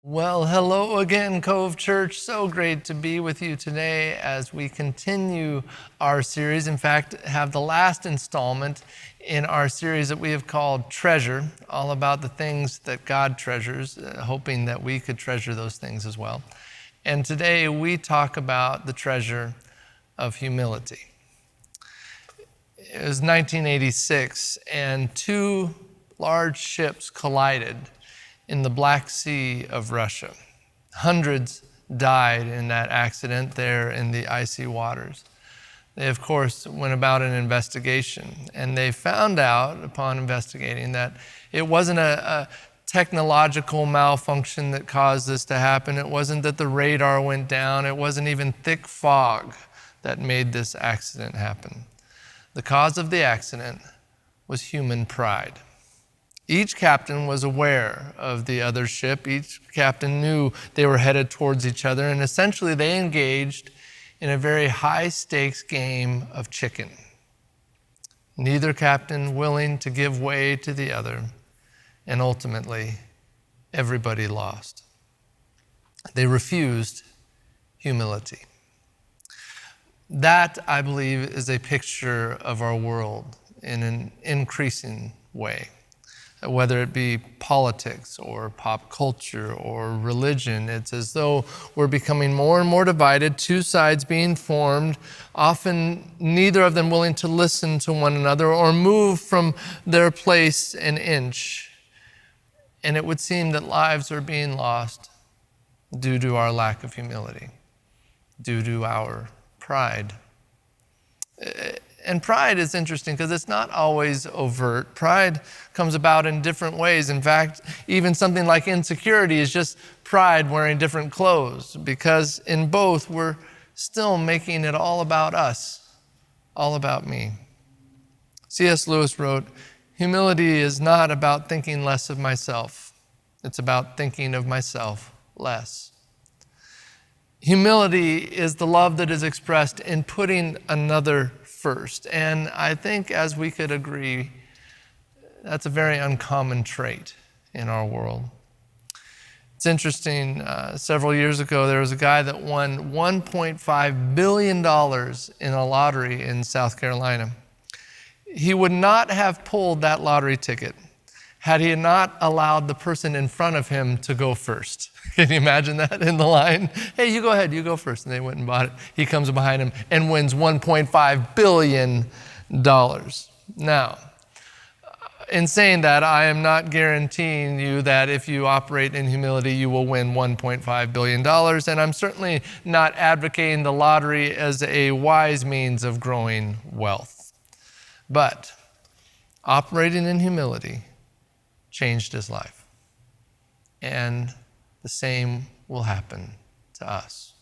Well, hello again, Cove Church. So great to be with you today as we continue our series. In fact, have the last installment in our series that we have called Treasure, all about the things that God treasures, hoping that we could treasure those things as well. And today we talk about the treasure of humility. It was 1986, and two large ships collided in the Black Sea of Russia. Hundreds died in that accident there in the icy waters. They, of course, went about an investigation, and they found out upon investigating that it wasn't a technological malfunction that caused this to happen. It wasn't that the radar went down. It wasn't even thick fog that made this accident happen. The cause of the accident was human pride. Each captain was aware of the other ship. Each captain knew they were headed towards each other, and essentially they engaged in a very high-stakes game of chicken. Neither captain willing to give way to the other, and ultimately, everybody lost. They refused humility. That, I believe, is a picture of our world in an increasing way. Whether it be politics or pop culture or religion, it's as though we're becoming more and more divided, two sides being formed, often neither of them willing to listen to one another or move from their place an inch. And it would seem that lives are being lost due to our lack of humility, due to our pride. And pride is interesting because it's not always overt. Pride comes about in different ways. In fact, even something like insecurity is just pride wearing different clothes, because in both we're still making it all about us, all about me. C.S. Lewis wrote, "Humility is not about thinking less of myself. It's about thinking of myself less." Humility is the love that is expressed in putting another first. And I think, as we could agree, that's a very uncommon trait in our world. It's interesting, several years ago, there was a guy that won $1.5 billion in a lottery in South Carolina. He would not have pulled that lottery ticket had he not allowed the person in front of him to go first. Can you imagine that in the line? Hey, you go ahead, you go first. And they went and bought it. He comes behind him and wins $1.5 billion. Now, in saying that, I am not guaranteeing you that if you operate in humility, you will win $1.5 billion. And I'm certainly not advocating the lottery as a wise means of growing wealth. But operating in humility changed his life. And the same will happen to us,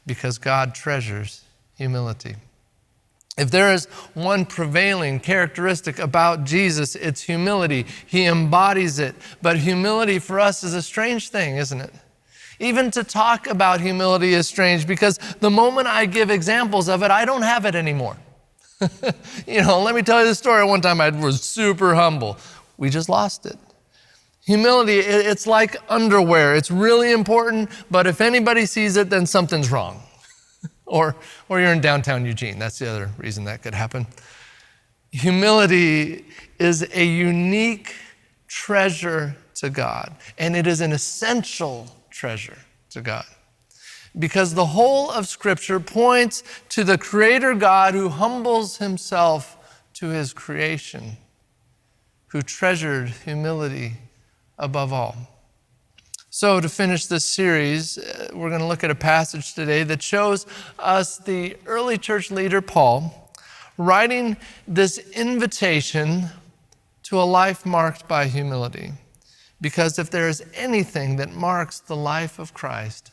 because God treasures humility. If there is one prevailing characteristic about Jesus, it's humility. He embodies it. But humility for us is a strange thing, isn't it? Even to talk about humility is strange, because the moment I give examples of it, I don't have it anymore. Let me tell you the story. One time I was super humble. We just lost it. Humility, it's like underwear. It's really important, but if anybody sees it, then something's wrong. Or you're in downtown Eugene. That's the other reason that could happen. Humility is a unique treasure to God, and it is an essential treasure to God, because the whole of Scripture points to the Creator God who humbles himself to his creation, who treasured humility above all. So to finish this series, we're going to look at a passage today that shows us the early church leader, Paul, writing this invitation to a life marked by humility. Because if there is anything that marks the life of Christ,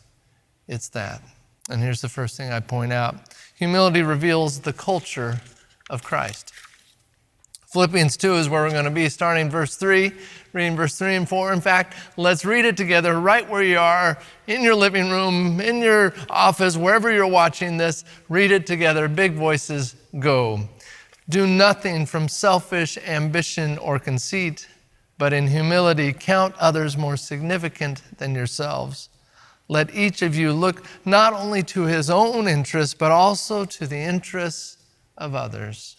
it's that. And here's the first thing I point out. Humility reveals the culture of Christ. Philippians 2 is where we're going to be, starting verse 3, reading verse 3 and 4. In fact, let's read it together right where you are, in your living room, in your office, wherever you're watching this. Read it together. Big voices, go. Do nothing from selfish ambition or conceit, but in humility count others more significant than yourselves. Let each of you look not only to his own interests, but also to the interests of others.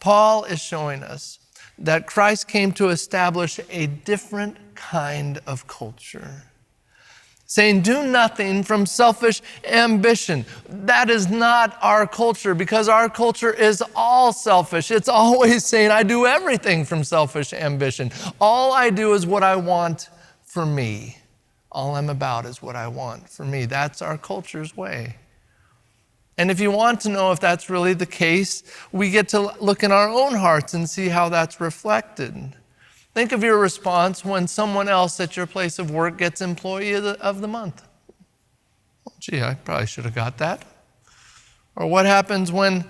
Paul is showing us that Christ came to establish a different kind of culture, saying, do nothing from selfish ambition. That is not our culture, because our culture is all selfish. It's always saying, I do everything from selfish ambition. All I do is what I want for me. All I'm about is what I want for me. That's our culture's way. And if you want to know if that's really the case, we get to look in our own hearts and see how that's reflected. Think of your response when someone else at your place of work gets Employee of the Month. Oh, gee, I probably should have got that. Or what happens when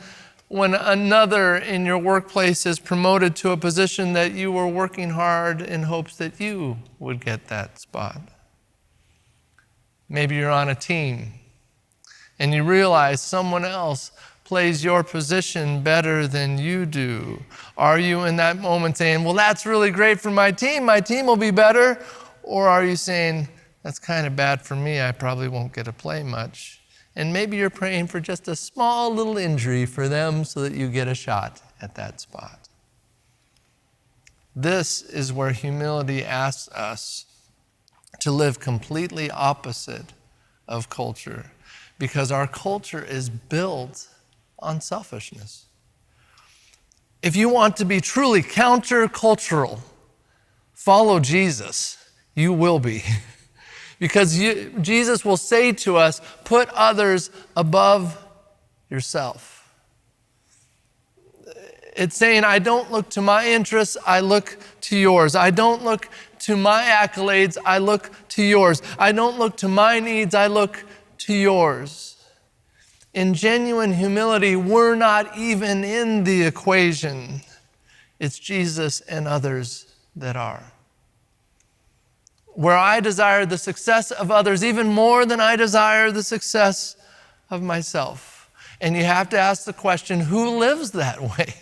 another in your workplace is promoted to a position that you were working hard in hopes that you would get that spot? Maybe you're on a team and you realize someone else plays your position better than you do. Are you in that moment saying, well, that's really great for my team will be better? Or are you saying, that's kind of bad for me, I probably won't get to play much? And maybe you're praying for just a small little injury for them so that you get a shot at that spot. This is where humility asks us to live completely opposite of culture, because our culture is built on selfishness. If you want to be truly countercultural, follow Jesus. You will be. Because Jesus will say to us, put others above yourself. It's saying, I don't look to my interests, I look to yours. I don't look to my accolades, I look to yours. I don't look to my needs, I look to yours. In genuine humility, we're not even in the equation. It's Jesus and others that are. Where I desire the success of others even more than I desire the success of myself. And you have to ask the question, who lives that way?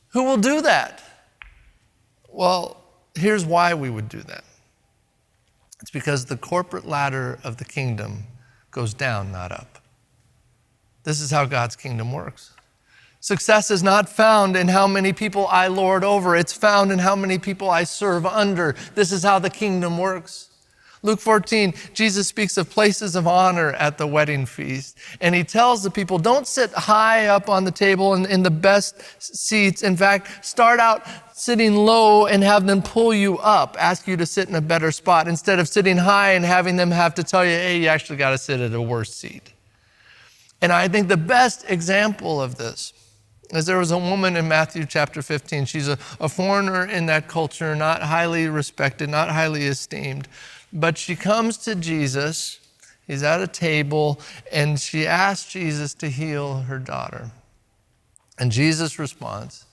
Who will do that? Well, here's why we would do that. It's because the corporate ladder of the kingdom goes down, not up. This is how God's kingdom works. Success is not found in how many people I lord over. It's found in how many people I serve under. This is how the kingdom works. Luke 14, Jesus speaks of places of honor at the wedding feast. And he tells the people, don't sit high up on the table in the best seats. In fact, start out sitting low and have them pull you up, ask you to sit in a better spot, instead of sitting high and having them have to tell you, hey, you actually got to sit at a worse seat. And I think the best example of this is there was a woman in Matthew chapter 15. She's a foreigner in that culture, not highly respected, not highly esteemed. But she comes to Jesus, he's at a table, and she asks Jesus to heal her daughter. And Jesus responds.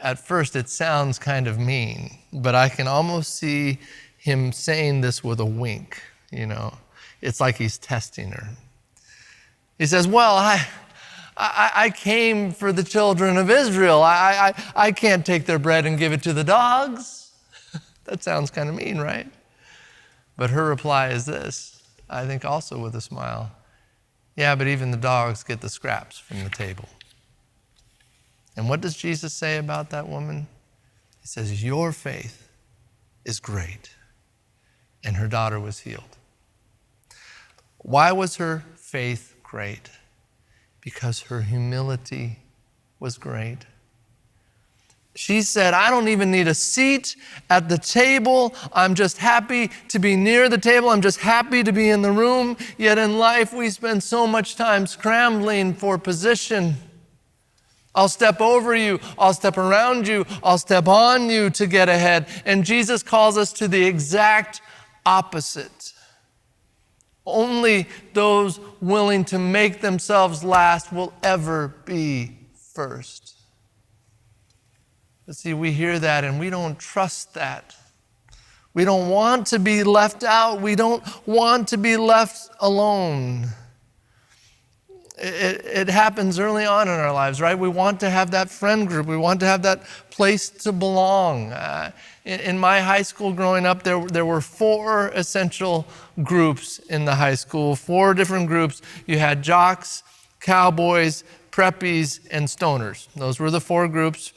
At first, it sounds kind of mean, but I can almost see him saying this with a wink, It's like he's testing her. He says, well, I came for the children of Israel. I can't take their bread and give it to the dogs. That sounds kind of mean, right? But her reply is this, I think also with a smile. Yeah, but even the dogs get the scraps from the table. And what does Jesus say about that woman? He says, your faith is great. And her daughter was healed. Why was her faith great? Because her humility was great. She said, I don't even need a seat at the table. I'm just happy to be near the table. I'm just happy to be in the room. Yet in life, we spend so much time scrambling for position. I'll step over you. I'll step around you. I'll step on you to get ahead. And Jesus calls us to the exact opposite. Only those willing to make themselves last will ever be first. But see, we hear that and we don't trust that. We don't want to be left out. We don't want to be left alone. It happens early on in our lives, right? We want to have that friend group. We want to have that place to belong. In my high school growing up, there were 4 essential groups in the high school, 4 different groups. You had jocks, cowboys, preppies, and stoners. Those were the 4 groups.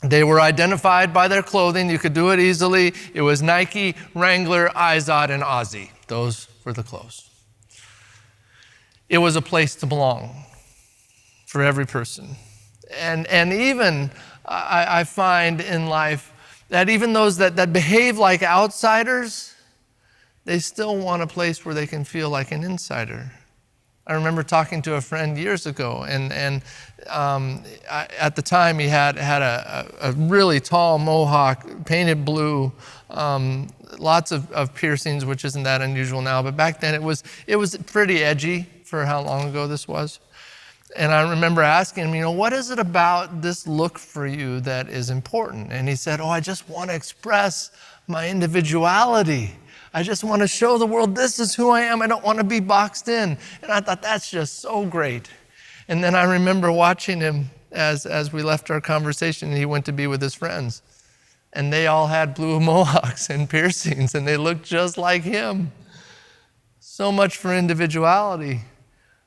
They were identified by their clothing. You could do it easily. It was Nike, Wrangler, Izod, and Aussie. Those were the clothes. It was a place to belong for every person. And even I find in life that even those that behave like outsiders, they still want a place where they can feel like an insider. I remember talking to a friend years ago, and at the time he had a really tall mohawk, painted blue, lots of piercings, which isn't that unusual now, but back then it was pretty edgy for how long ago this was. And I remember asking him, what is it about this look for you that is important? And he said, I just want to express my individuality. I just want to show the world this is who I am. I don't want to be boxed in. And I thought, that's just so great. And then I remember watching him as we left our conversation, and he went to be with his friends. And they all had blue mohawks and piercings, and they looked just like him. So much for individuality.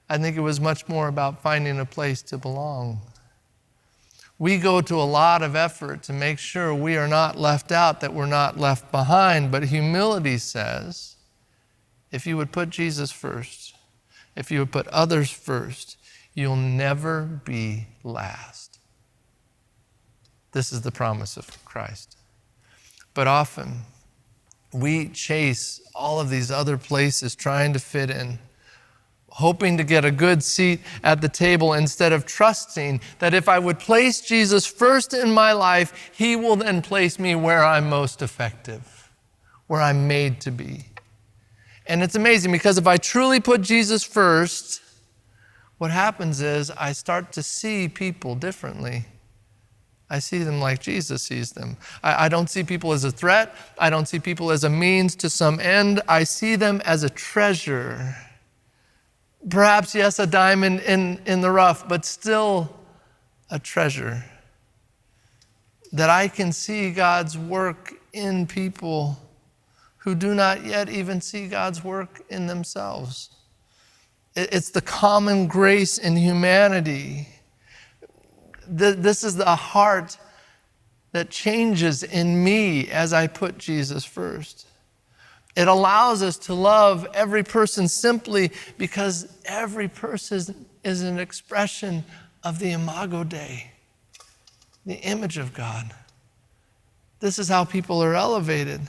I think it was much more about finding a place to belong. We go to a lot of effort to make sure we are not left out, that we're not left behind. But humility says, if you would put Jesus first, if you would put others first, you'll never be last. This is the promise of Christ. But often, we chase all of these other places trying to fit in, hoping to get a good seat at the table instead of trusting that if I would place Jesus first in my life, he will then place me where I'm most effective, where I'm made to be. And it's amazing because if I truly put Jesus first, what happens is I start to see people differently. I see them like Jesus sees them. I don't see people as a threat. I don't see people as a means to some end. I see them as a treasure. Perhaps, yes, a diamond in the rough, but still a treasure. That I can see God's work in people who do not yet even see God's work in themselves. It's the common grace in humanity. This is the heart that changes in me as I put Jesus first. It allows us to love every person simply because every person is an expression of the imago Dei, the image of God. This is how people are elevated.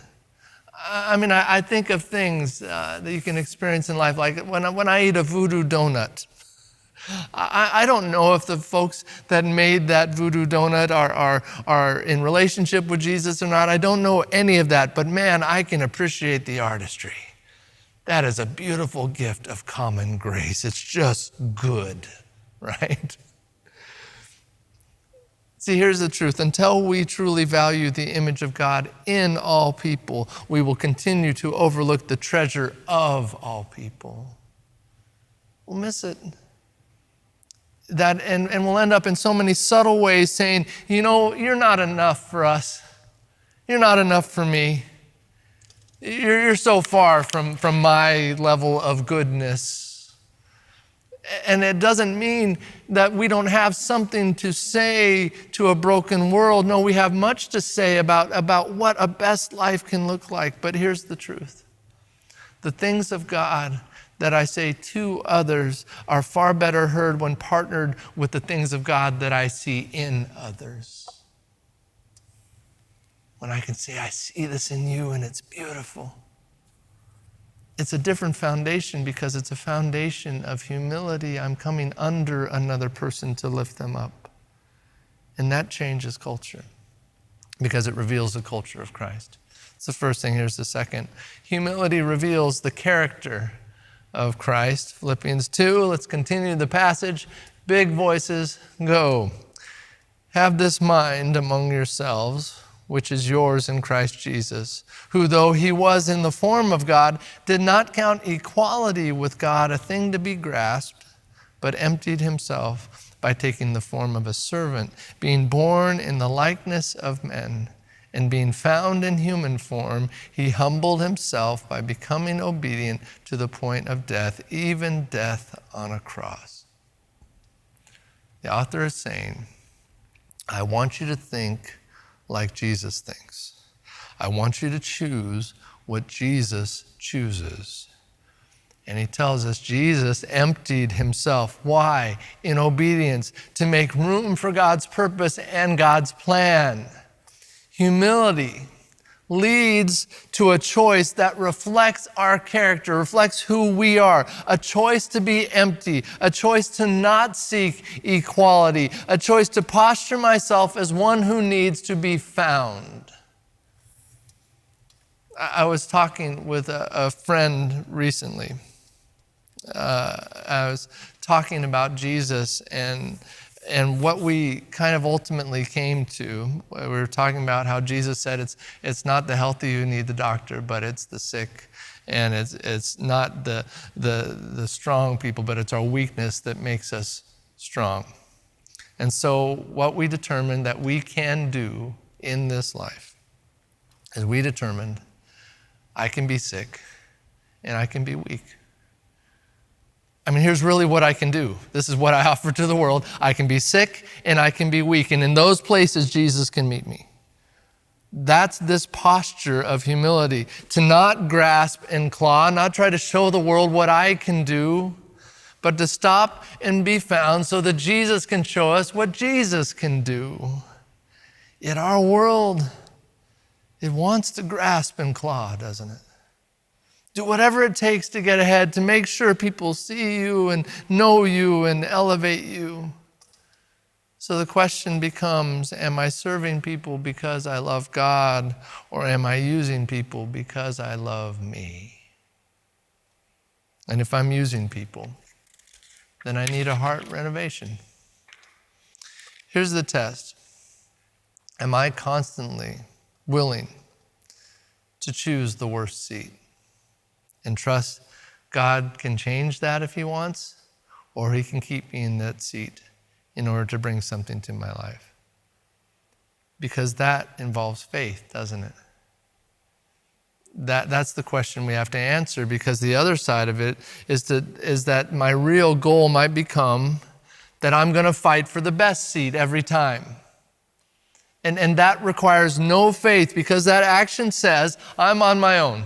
I think of things that you can experience in life, like when I eat a voodoo donut. I don't know if the folks that made that voodoo donut are in relationship with Jesus or not. I don't know any of that, but man, I can appreciate the artistry. That is a beautiful gift of common grace. It's just good, right? See, here's the truth. Until we truly value the image of God in all people, we will continue to overlook the treasure of all people. We'll miss it. And we'll end up in so many subtle ways saying, you're not enough for us. You're not enough for me. You're so far from my level of goodness. And it doesn't mean that we don't have something to say to a broken world. No, we have much to say about what a best life can look like. But here's the truth. The things of God that I say to others are far better heard when partnered with the things of God that I see in others. When I can say, I see this in you and it's beautiful. It's a different foundation because it's a foundation of humility. I'm coming under another person to lift them up. And that changes culture because it reveals the culture of Christ. It's the first thing. Here's the second. Humility reveals the character of Christ. Philippians 2, let's continue the passage. Big voices, go. Have this mind among yourselves, which is yours in Christ Jesus, who though he was in the form of God, did not count equality with God a thing to be grasped, but emptied himself by taking the form of a servant, being born in the likeness of men, and being found in human form, he humbled himself by becoming obedient to the point of death, even death on a cross. The author is saying, I want you to think like Jesus thinks. I want you to choose what Jesus chooses. And he tells us Jesus emptied himself. Why? In obedience, to make room for God's purpose and God's plan. Humility leads to a choice that reflects our character, reflects who we are. A choice to be empty, a choice to not seek equality, a choice to posture myself as one who needs to be found. I was talking with a friend recently. I was talking about Jesus and what we kind of ultimately came to. We were talking about how Jesus said it's not the healthy who need the doctor, but it's the sick. And it's not the strong people, but it's our weakness that makes us strong. And so what we determined that we can do in this life is we determined I can be sick and I can be weak. I mean, here's really what I can do. This is what I offer to the world. I can be sick and I can be weak. And in those places, Jesus can meet me. That's this posture of humility, to not grasp and claw, not try to show the world what I can do, but to stop and be found so that Jesus can show us what Jesus can do. Yet our world, it wants to grasp and claw, doesn't it? Do whatever it takes to get ahead, to make sure people see you and know you and elevate you. So the question becomes, am I serving people because I love God, or am I using people because I love me? And if I'm using people, then I need a heart renovation. Here's the test. Am I constantly willing to choose the worst seat and trust God can change that if he wants, or he can keep me in that seat in order to bring something to my life? Because that involves faith, doesn't it? That's the question we have to answer, because the other side of it is that my real goal might become that I'm going to fight for the best seat every time. And that requires no faith, because that action says I'm on my own,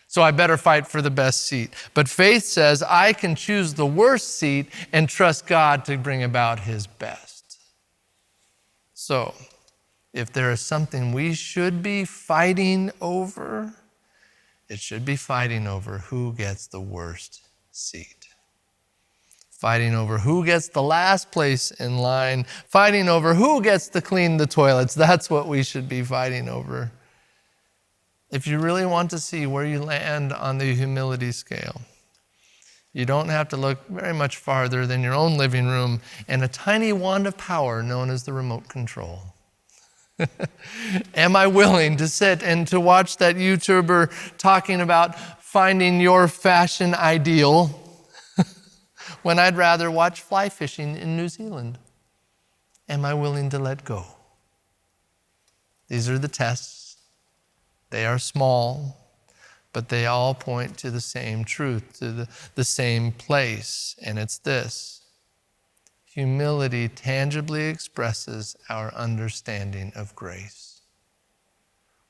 so I better fight for the best seat. But faith says I can choose the worst seat and trust God to bring about his best. So if there is something we should be fighting over, it should be fighting over who gets the worst seat. Fighting over who gets the last place in line. Fighting over who gets to clean the toilets. That's what we should be fighting over. If you really want to see where you land on the humility scale, you don't have to look very much farther than your own living room and a tiny wand of power known as the remote control. Am I willing to sit and to watch that YouTuber talking about finding your fashion ideal when I'd rather watch fly fishing in New Zealand? Am I willing to let go? These are the tests. They are small, but they all point to the same truth, to the same place, and it's this. Humility tangibly expresses our understanding of grace.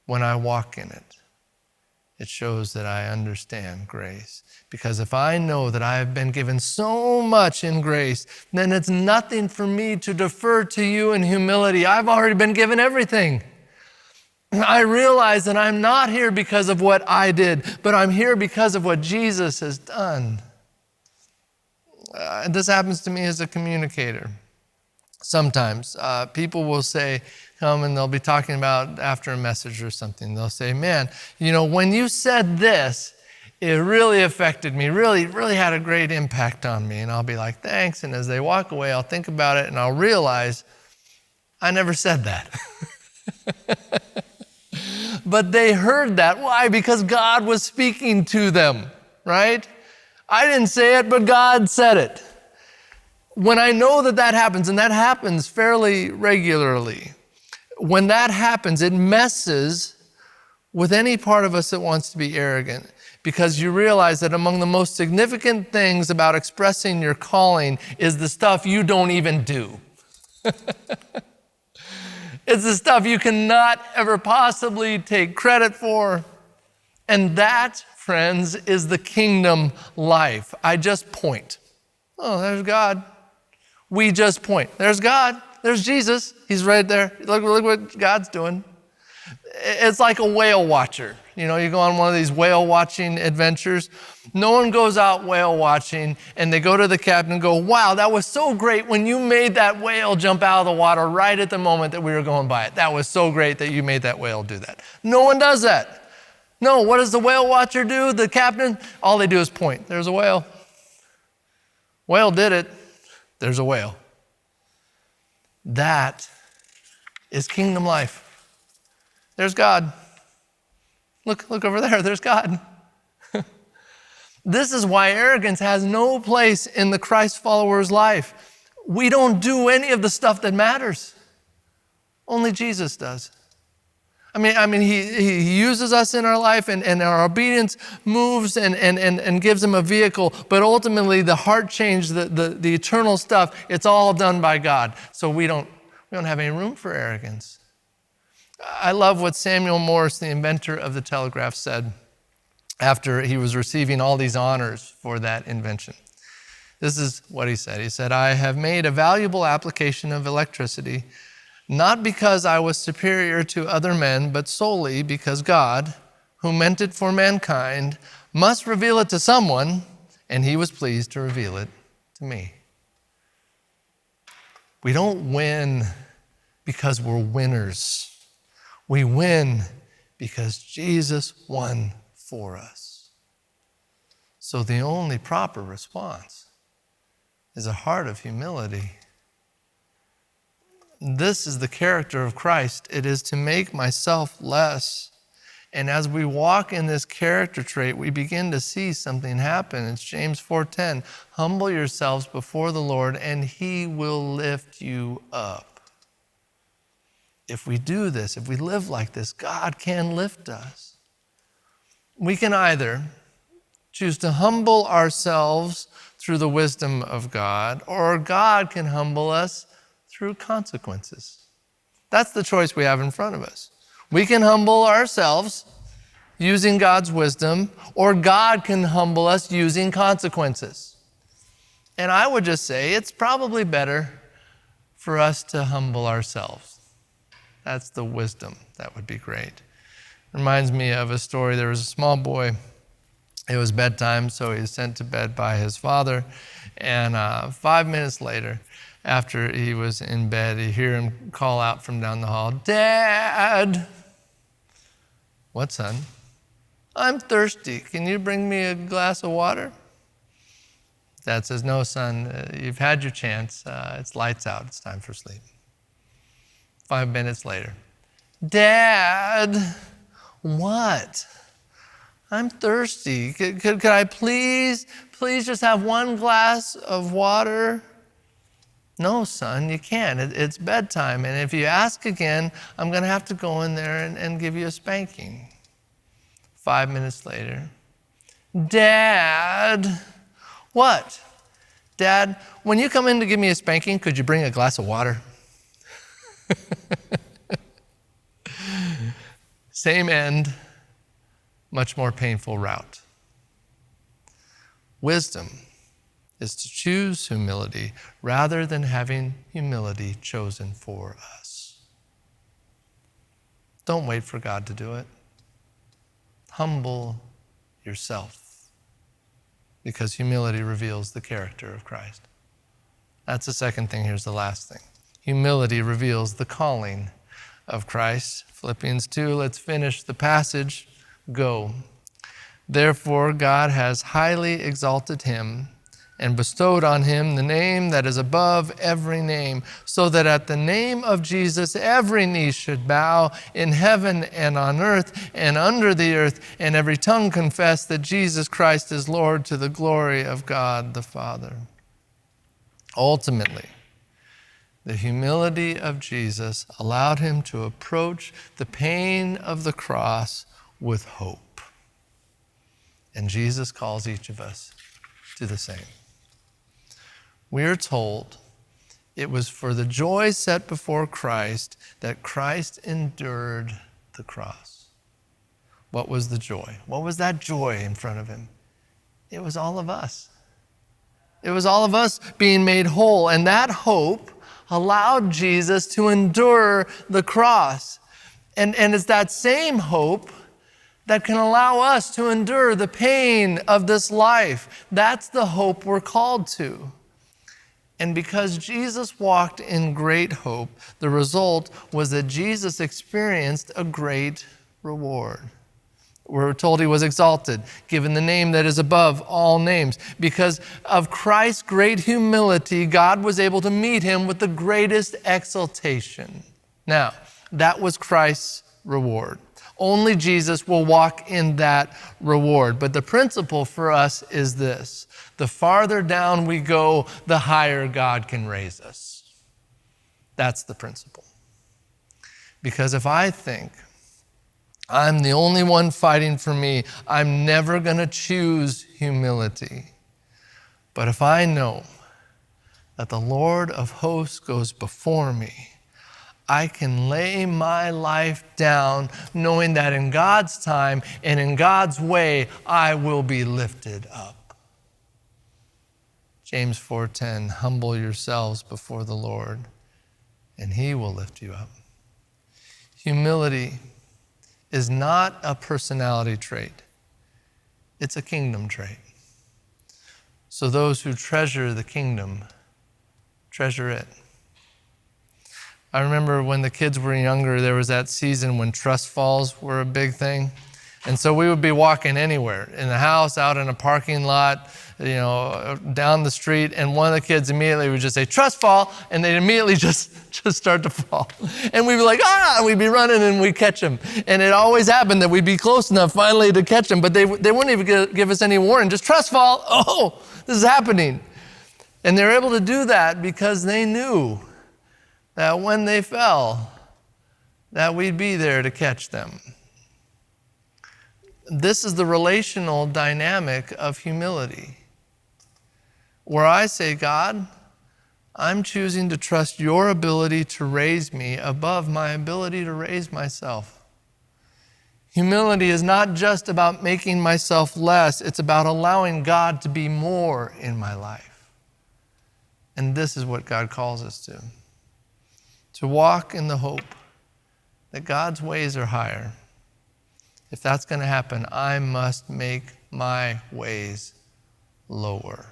When I walk in it, it shows that I understand grace. Because if I know that I have been given so much in grace, then it's nothing for me to defer to you in humility. I've already been given everything. I realize that I'm not here because of what I did, but I'm here because of what Jesus has done. This happens to me as a communicator. Sometimes people will come and they'll be talking about after a message or something. They'll say, man, when you said this, it really affected me, really had a great impact on me. And I'll be like, thanks. And as they walk away, I'll think about it and I'll realize I never said that. But they heard that. Why? Because God was speaking to them, right? I didn't say it, but God said it. When I know that that happens, and that happens fairly regularly, when that happens, it messes with any part of us that wants to be arrogant, because you realize that among the most significant things about expressing your calling is the stuff you don't even do. It's the stuff you cannot ever possibly take credit for. And that, friends, is the kingdom life. I just point. Oh, there's God. We just point. There's God. There's Jesus. He's right there. Look what God's doing. It's like a whale watcher. You know, you go on one of these whale watching adventures. No one goes out whale watching and they go to the captain and go, wow, that was so great when you made that whale jump out of the water right at the moment that we were going by it. That was so great that you made that whale do that. No one does that. No, what does the whale watcher do? The captain, all they do is point. There's a whale. Whale did it. There's a whale. That is kingdom life. There's God. Look over there. There's God. This is why arrogance has no place in the Christ follower's life. We don't do any of the stuff that matters. Only Jesus does. I mean, he uses us in our life, and our obedience moves and gives him a vehicle. But ultimately, the heart change, the eternal stuff, it's all done by God. So we don't have any room for arrogance. I love what Samuel Morse, the inventor of the telegraph, said after he was receiving all these honors for that invention. This is what he said. He said, I have made a valuable application of electricity, not because I was superior to other men, but solely because God, who meant it for mankind, must reveal it to someone, and he was pleased to reveal it to me. We don't win because we're winners. We win because Jesus won for us. So the only proper response is a heart of humility. This is the character of Christ. It is to make myself less. And as we walk in this character trait, we begin to see something happen. It's James 4:10. Humble yourselves before the Lord, and he will lift you up. If we do this, if we live like this, God can lift us. We can either choose to humble ourselves through the wisdom of God, or God can humble us through consequences. That's the choice we have in front of us. We can humble ourselves using God's wisdom, or God can humble us using consequences. And I would just say it's probably better for us to humble ourselves. That's the wisdom. That would be great. Reminds me of a story. There was a small boy. It was bedtime, so he was sent to bed by his father. And 5 minutes later, after he was in bed, you hear him call out from down the hall, Dad! What, son? I'm thirsty. Can you bring me a glass of water? Dad says, no, son, you've had your chance. It's lights out. It's time for sleep. 5 minutes later, Dad, what? I'm thirsty. Could I please just have one glass of water? No, son, you can't. It's bedtime. And if you ask again, I'm going to have to go in there and give you a spanking. 5 minutes later, Dad, what? Dad, when you come in to give me a spanking, could you bring a glass of water? Same end, much more painful route. Wisdom is to choose humility rather than having humility chosen for us. Don't wait for God to do it. Humble yourself, because humility reveals the character of Christ. That's the second thing. Here's the last thing. Humility reveals the calling of Christ. Philippians 2, let's finish the passage. Go. Therefore, God has highly exalted him and bestowed on him the name that is above every name, so that at the name of Jesus every knee should bow in heaven and on earth and under the earth, and every tongue confess that Jesus Christ is Lord, to the glory of God the Father. Ultimately, the humility of Jesus allowed him to approach the pain of the cross with hope. And Jesus calls each of us to the same. We are told it was for the joy set before Christ that Christ endured the cross. What was the joy? What was that joy in front of him? It was all of us. It was all of us being made whole, and that hope allowed Jesus to endure the cross. And it's that same hope that can allow us to endure the pain of this life. That's the hope we're called to. And because Jesus walked in great hope, the result was that Jesus experienced a great reward. We're told he was exalted, given the name that is above all names. Because of Christ's great humility, God was able to meet him with the greatest exaltation. Now, that was Christ's reward. Only Jesus will walk in that reward. But the principle for us is this: the farther down we go, the higher God can raise us. That's the principle. Because if I think I'm the only one fighting for me, I'm never going to choose humility. But if I know that the Lord of hosts goes before me, I can lay my life down knowing that in God's time and in God's way, I will be lifted up. James 4:10, humble yourselves before the Lord, and he will lift you up. Humility is not a personality trait. It's a kingdom trait. So those who treasure the kingdom, treasure it. I remember when the kids were younger, there was that season when trust falls were a big thing. And so we would be walking anywhere, in the house, out in a parking lot, down the street, and one of the kids immediately would just say, trust fall, and they'd immediately just start to fall. And we'd be like, and we'd be running and we'd catch them. And it always happened that we'd be close enough finally to catch them, but they wouldn't even give us any warning, just trust fall, oh, this is happening. And they were able to do that because they knew that when they fell, that we'd be there to catch them. This is the relational dynamic of humility, where I say, God, I'm choosing to trust your ability to raise me above my ability to raise myself. Humility is not just about making myself less, it's about allowing God to be more in my life. And this is what God calls us to walk in the hope that God's ways are higher. If that's going to happen, I must make my ways lower.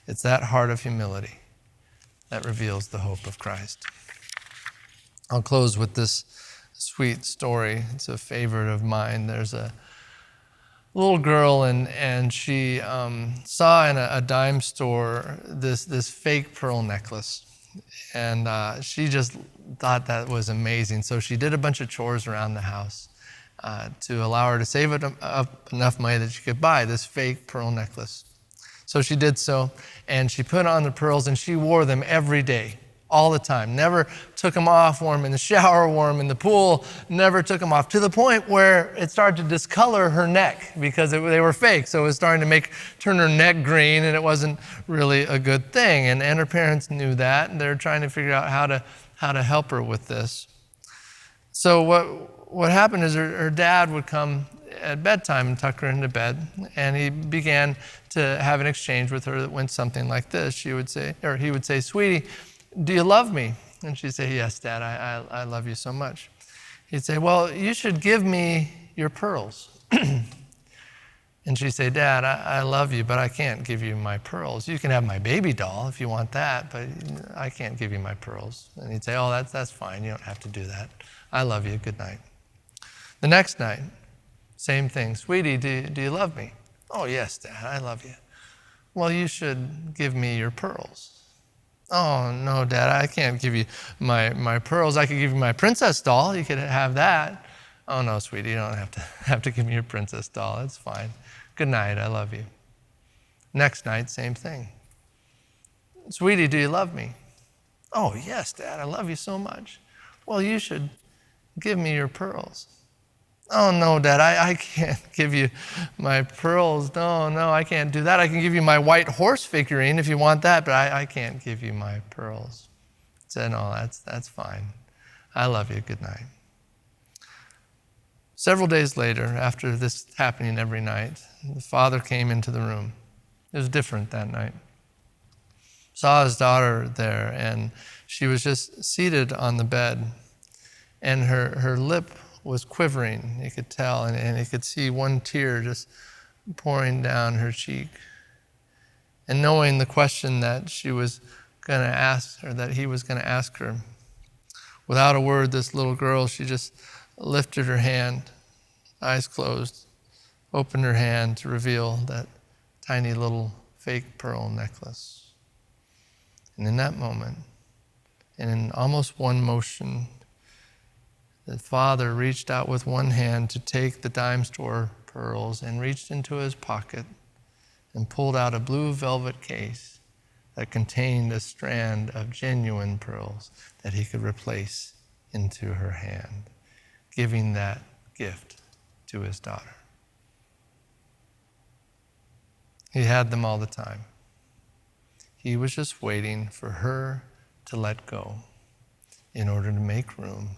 It's that heart of humility that reveals the hope of Christ. I'll close with this sweet story. It's a favorite of mine. There's a little girl, and she saw in a dime store this fake pearl necklace. And she just thought that was amazing. So she did a bunch of chores around the house to allow her to save up enough money that she could buy this fake pearl necklace. So she did so, and she put on the pearls, and she wore them every day, all the time. Never took them off, wore them in the shower, wore them in the pool, never took them off, to the point where it started to discolor her neck because they were fake. So it was starting to turn her neck green, and it wasn't really a good thing. And her parents knew that, and they're trying to figure out how to help her with this. So what happened is her dad would come at bedtime and tuck her into bed, and he began to have an exchange with her that went something like this. He would say, sweetie, do you love me? And she'd say, yes, Dad, I love you so much. He'd say, well, you should give me your pearls. And she'd say, Dad, I love you, but I can't give you my pearls. You can have my baby doll if you want that, but I can't give you my pearls. And he'd say, oh, that's fine. You don't have to do that. I love you. Good night. The next night, same thing. Sweetie, do you love me? Oh, yes, Dad, I love you. Well, you should give me your pearls. Oh, no, Dad, I can't give you my pearls. I could give you my princess doll. You could have that. Oh, no, sweetie, you don't have to give me your princess doll. It's fine. Good night, I love you. Next night, same thing. Sweetie, do you love me? Oh, yes, Dad, I love you so much. Well, you should give me your pearls. Oh, no, Dad, I can't give you my pearls. No, I can't do that. I can give you my white horse figurine if you want that, but I can't give you my pearls. I said, no, that's fine. I love you. Good night. Several days later, after this happening every night, the father came into the room. It was different that night. Saw his daughter there, and she was just seated on the bed, and her lip was quivering, you could tell, and you could see one tear just pouring down her cheek. And knowing the question that she was going to ask her, that he was going to ask her, without a word, this little girl, she just lifted her hand, eyes closed, opened her hand to reveal that tiny little fake pearl necklace. And in that moment, and in almost one motion, the father reached out with one hand to take the dime store pearls and reached into his pocket and pulled out a blue velvet case that contained a strand of genuine pearls that he could replace into her hand, giving that gift to his daughter. He had them all the time. He was just waiting for her to let go in order to make room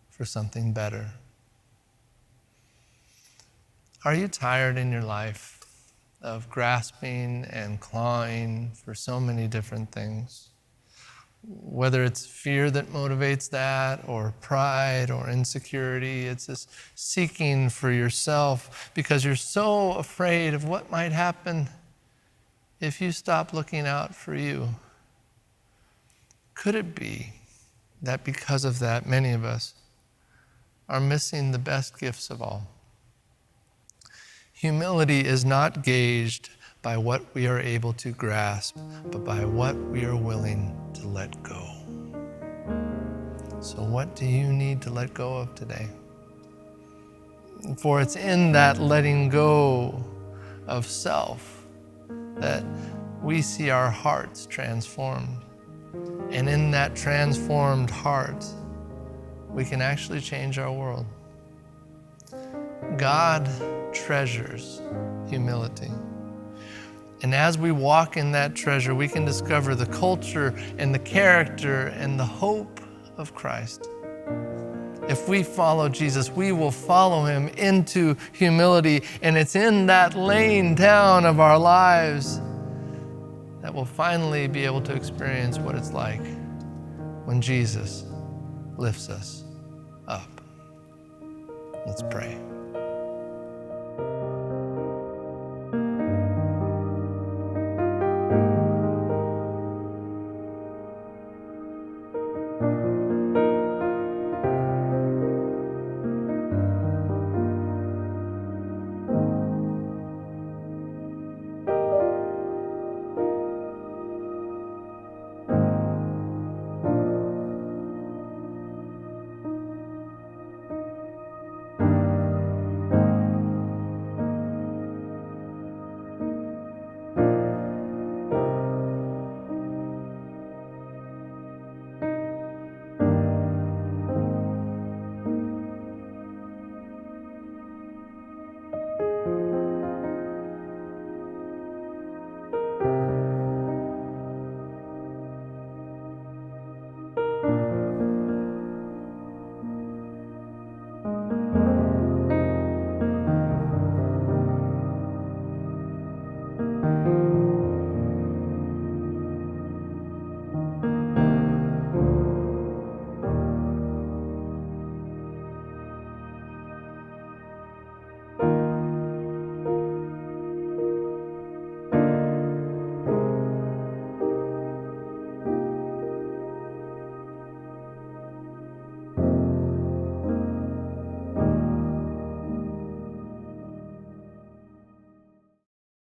for something better. Are you tired in your life of grasping and clawing for so many different things? Whether it's fear that motivates that, or pride, or insecurity, it's this seeking for yourself because you're so afraid of what might happen if you stop looking out for you. Could it be that because of that, many of us are missing the best gifts of all? Humility is not gauged by what we are able to grasp, but by what we are willing to let go. So what do you need to let go of today? For it's in that letting go of self that we see our hearts transformed. And in that transformed heart, we can actually change our world. God treasures humility. And as we walk in that treasure, we can discover the culture and the character and the hope of Christ. If we follow Jesus, we will follow him into humility, and it's in that laying down of our lives that we'll finally be able to experience what it's like when Jesus lifts us up. Let's pray.